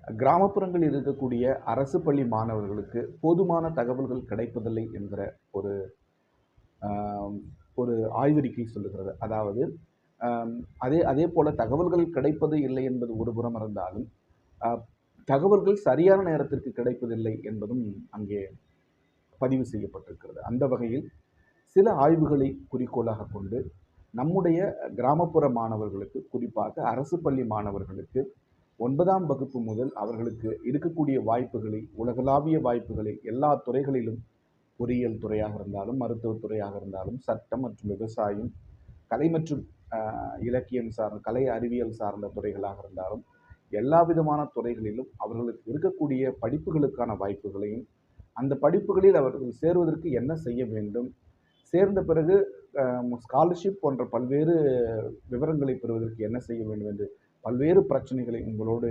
கிராமப்புறங்களில் இருக்கக்கூடிய அரசு பள்ளி மாணவர்களுக்கு போதுமான தகவல்கள் கிடைப்பதில்லை என்கிற ஒரு ஆம், ஒரு ஆய்வறிக்கை சொல்லுகிறது. அதாவது அம், அதே போல தகவல்கள் கிடைப்பது இல்லை என்பது ஒருபுறம் இருந்தாலும், அ, தகவல்கள் சரியான நேரத்திற்கு கிடைப்பதில்லை என்பதும் அங்கே பதிவு செய்யப்பட்டிருக்கிறது. அந்த வகையில் சில ஆய்வுகளை குறிக்கோளாக கொண்டு நம்முடைய கிராமப்புற மாணவர்களுக்கு, குறிப்பாக அரசு பள்ளி மாணவர்களுக்கு 9ஆம் வகுப்பு முதல் அவர்களுக்கு இருக்கக்கூடிய வாய்ப்புகளை, உலகளாவிய வாய்ப்புகளை எல்லா துறைகளிலும் பொறியியல் துறையாக இருந்தாலும், மருத்துவத் துறையாக இருந்தாலும், சட்டம் மற்றும் விவசாயம், கலை மற்றும் இலக்கியம் சார்ந்த கலை அறிவியல் சார்ந்த துறைகளாக இருந்தாலும், எல்லா விதமான துறைகளிலும் அவர்களுக்கு இருக்கக்கூடிய படிப்புகளுக்கான வாய்ப்புகளையும், அந்த படிப்புகளில் அவர்கள் சேருவதற்கு என்ன செய்ய வேண்டும்? சேர்ந்த பிறகு ஸ்காலர்ஷிப் போன்ற பல்வேறு விவரங்களை பெறுவதற்கு என்ன செய்ய வேண்டும் என்று பல்வேறு பிரச்சனைகளை உங்களோடு